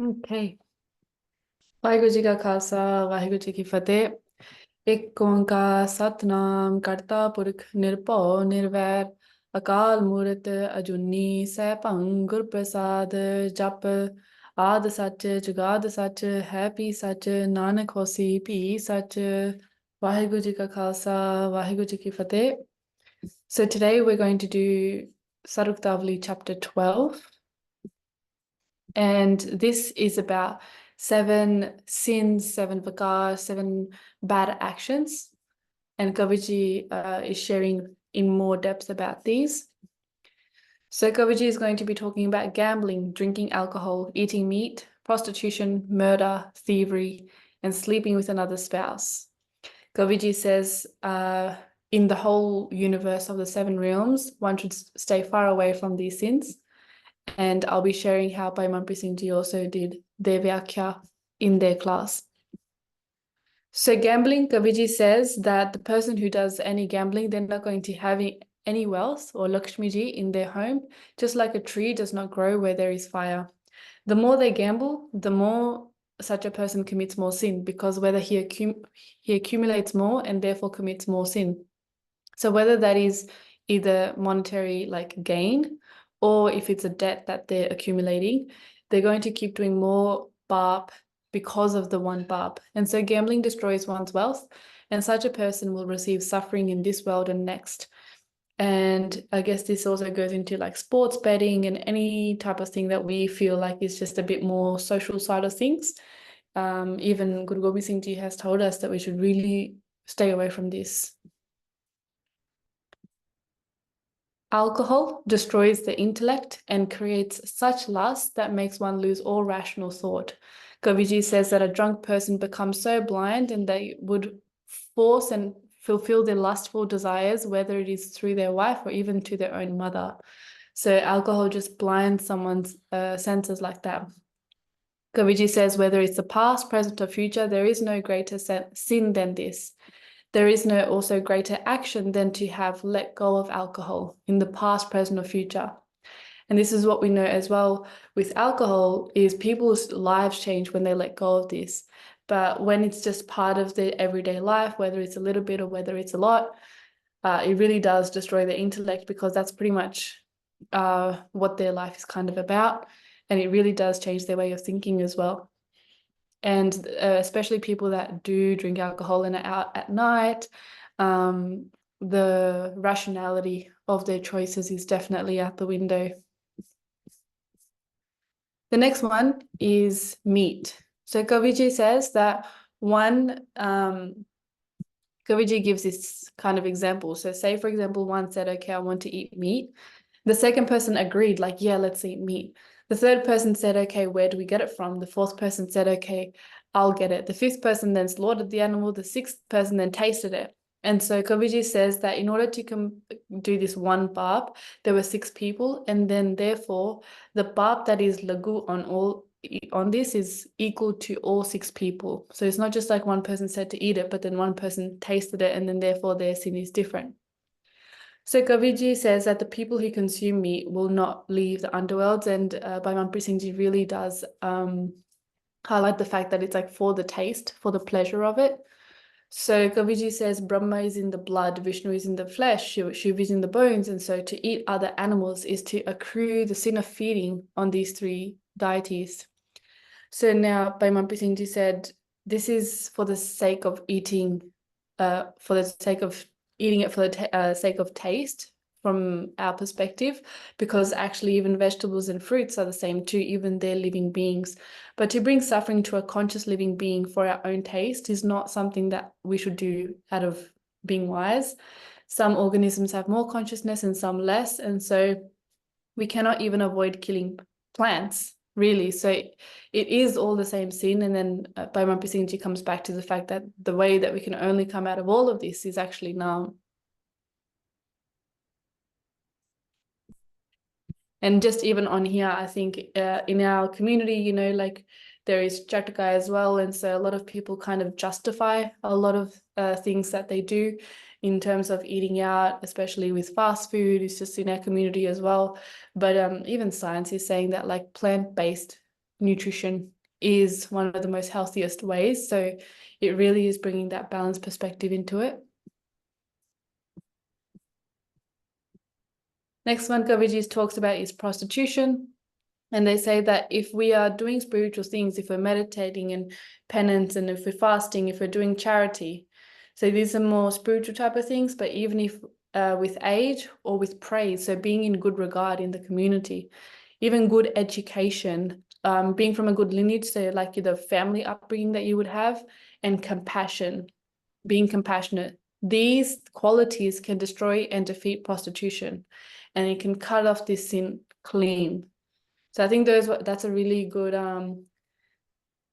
Okay. Waheguru ji ਕਾ ਖਾਲਸਾ ਵਾਹਿਗੁਰੂ ਜੀ ਕੀ ਫਤਿਹ। ਇੱਕ ਓੰਕਾਰ ਸਤਨਾਮ ਕਰਤਾ ਪੁਰਖ ਨਿਰਭਉ ਨਿਰਵੈਰ ਅਕਾਲ ਮੂਰਤ ਅਜੂਨੀ ਸੈਭੰ ਗੁਰ ਪ੍ਰਸਾਦ ਜਪ ਆਦ ਸੱਚ ਜੁਗਾਦ ਸੱਚ ਹੈ ਵੀ ਸੱਚ ਨਾਨਕ ਹੋਸੀ ਵੀ ਸੱਚ। ਵਾਹਿਗੁਰੂ ਜੀ ਕਾ ਖਾਲਸਾ ਵਾਹਿਗੁਰੂ ਜੀ ਕੀ ਫਤਿਹ। So today we're going to do Saruktavali chapter 12. And this is about 7 sins, 7 vakars, 7 bad actions. And Kaviji is sharing in more depth about these. So Kaviji is going to be talking about gambling, drinking alcohol, eating meat, prostitution, murder, thievery, and sleeping with another spouse. Kaviji says in the whole universe of the 7 realms, one should stay far away from these sins. And I'll be sharing how Bhai Manpreet Singh Ji also did their Vyakhya in their class. So gambling, Kaviji says that the person who does any gambling, they're not going to have any wealth or Lakshmi Ji in their home, just like a tree does not grow where there is fire. The more they gamble, the more such a person commits more sin, because whether he accumulates more and therefore commits more sin. So whether that is either monetary like gain, or if it's a debt that they're accumulating, they're going to keep doing more barp because of the one barp. And so gambling destroys one's wealth, and such a person will receive suffering in this world and next. And I guess this also goes into like sports betting and any type of thing that we feel like is just a bit more social side of things. Even Guru Gobind Singh Ji has told us that we should really stay away from this. Alcohol destroys the intellect and creates such lust that makes one lose all rational thought. Goviji says that a drunk person becomes so blind and they would force and fulfill their lustful desires, whether it is through their wife or even to their own mother. So alcohol just blinds someone's senses like that. Goviji says whether it's the past, present, or future, there is no greater sin than this. There is no also greater action than to have let go of alcohol in the past, present, or future. And this is what we know as well with alcohol is people's lives change when they let go of this. But when it's just part of their everyday life, whether it's a little bit or whether it's a lot, it really does destroy their intellect, because that's pretty much what their life is kind of about. And it really does change their way of thinking as well. And especially people that do drink alcohol and are out at night, the rationality of their choices is definitely out the window. The next one is meat. So Kaviji says that Kaviji gives this kind of example. So say, for example, one said, okay, I want to eat meat. The second person agreed, like, yeah, let's eat meat. The third person said, okay, where do we get it from? The fourth person said, okay, I'll get it. The fifth person then slaughtered the animal. The sixth person then tasted it. And so Kaviji says that in order to do this one barb, there were 6 people. And then therefore, the barb that is lagu on this is equal to all 6 people. So it's not just like one person said to eat it, but then one person tasted it, and then therefore their sin is different. So Kaviji says that the people who consume meat will not leave the underworlds, and Bhai Manpreet Singh Ji really does highlight the fact that it's like for the taste, for the pleasure of it. So Kaviji says Brahma is in the blood, Vishnu is in the flesh, Shiva is in the bones, and so to eat other animals is to accrue the sin of feeding on these 3 deities. So now Bhai Manpreet Singh Ji said this is for the sake of eating, for the sake of eating it for the sake of taste from our perspective, because actually even vegetables and fruits are the same too, even they're living beings. But to bring suffering to a conscious living being for our own taste is not something that we should do out of being wise. Some organisms have more consciousness and some less, and so we cannot even avoid killing plants, really. So it is all the same sin. And then Bhai Manpreet Singh Ji comes back to the fact that the way that we can only come out of all of this is actually now. And just even on here, I think in our community, like there is Chatakai as well. And so a lot of people kind of justify a lot of things that they do in terms of eating out, especially with fast food. It's just in our community as well. But even science is saying that like plant-based nutrition is one of the most healthiest ways. So it really is bringing that balanced perspective into it. Next one Kaviji talks about is prostitution. And they say that if we are doing spiritual things, if we're meditating and penance, and if we're fasting, if we're doing charity, so these are more spiritual type of things, but even if with age or with praise, so being in good regard in the community, even good education, being from a good lineage, so like the family upbringing that you would have, and compassion, being compassionate. These qualities can destroy and defeat prostitution, and it can cut off this sin clean. So I think that's a really good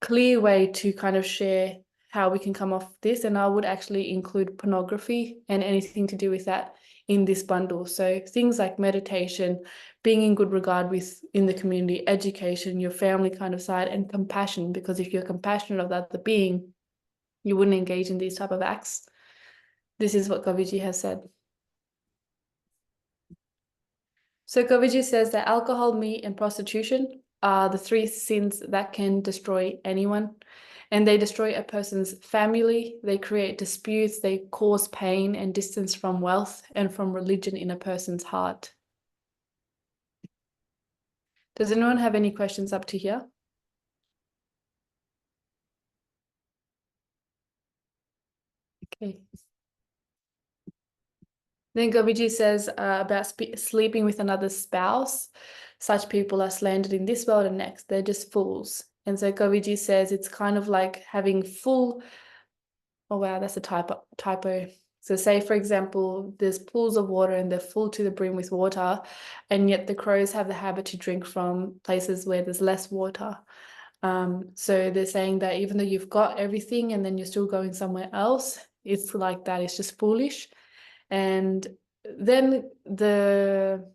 clear way to kind of share how we can come off this. And I would actually include pornography and anything to do with that in this bundle. So things like meditation, being in good regard in the community, education, your family kind of side, and compassion, because if you're compassionate of that the being, you wouldn't engage in these type of acts. This is what Kaviji has said. So Kaviji says that alcohol, meat, and prostitution are the three sins that can destroy anyone. And they destroy a person's family, they create disputes, they cause pain and distance from wealth and from religion in a person's heart. Does anyone have any questions up to here? Okay. Then Gaviji says about sleeping with another spouse. Such people are slandered in this world and next. They're just fools. And so Gaviji says it's kind of like having full... Oh, wow, that's a typo. So say, for example, there's pools of water and they're full to the brim with water, and yet the crows have the habit to drink from places where there's less water. So they're saying that even though you've got everything and then you're still going somewhere else, it's like that. It's just foolish. And then the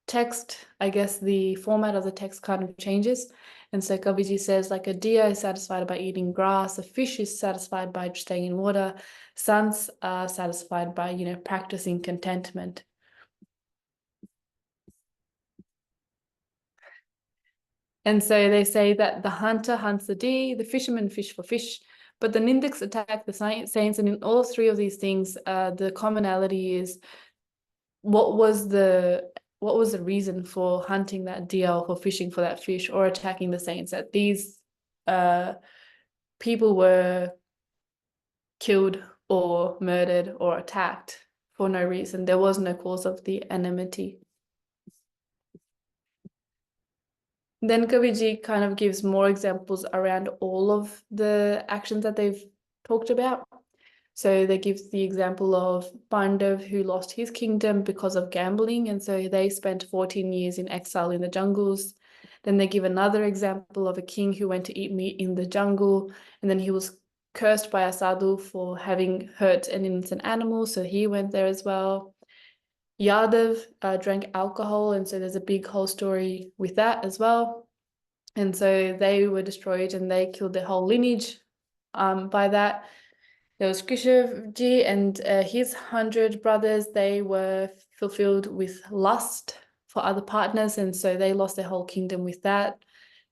text, I guess the format of the text kind of changes. And so Kaviji says, like, a deer is satisfied by eating grass, a fish is satisfied by staying in water, sons are satisfied by, practicing contentment. And so they say that the hunter hunts the deer, the fisherman fish for fish, but the Nindiks attack the saints. And in all three of these things, the commonality is what was the reason for hunting that deer or for fishing for that fish or attacking the saints? That these people were killed or murdered or attacked for no reason. There was no cause of the enmity. Then Kaviji kind of gives more examples around all of the actions that they've talked about. So they give the example of Pandav, who lost his kingdom because of gambling, and so they spent 14 years in exile in the jungles. Then they give another example of a king who went to eat meat in the jungle, and then he was cursed by a sadhu for having hurt an innocent animal, so he went there as well. Yadav drank alcohol, and so there's a big whole story with that as well. And so they were destroyed and they killed their whole lineage by that. There was Krishavji and his 100 brothers. They were fulfilled with lust for other partners, and so they lost their whole kingdom with that.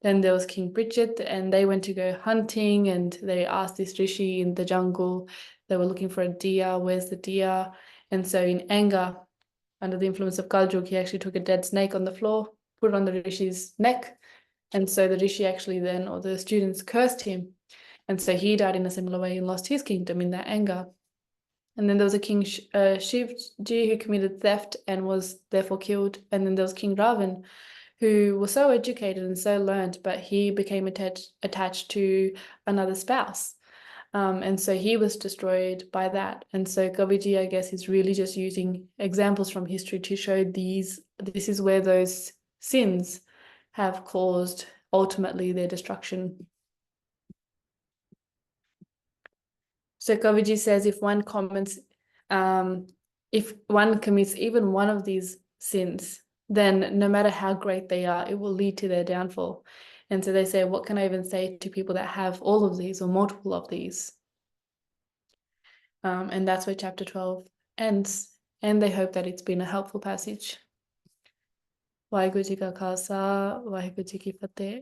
Then there was King Bridget, and they went to go hunting, and they asked this rishi in the jungle. They were looking for a deer. Where's the deer? And so in anger, under the influence of Kaljug, he actually took a dead snake on the floor, put it on the rishi's neck. And so the rishi actually then, or the students, cursed him. And so he died in a similar way and lost his kingdom in that anger. And then there was a King Shivji who committed theft and was therefore killed. And then there was King Ravan, who was so educated and so learned, but he became attached to another spouse. And so he was destroyed by that. And so Kaviji, I guess, is really just using examples from history to show this is where those sins have caused ultimately their destruction. So Kaviji says if one commits even one of these sins, then no matter how great they are, it will lead to their downfall. And so they say, what can I even say to people that have all of these or multiple of these? And that's where chapter 12 ends. And they hope that it's been a helpful passage. Waheguru Ji Ka Khalsa, Waheguru Ji Ki Fateh.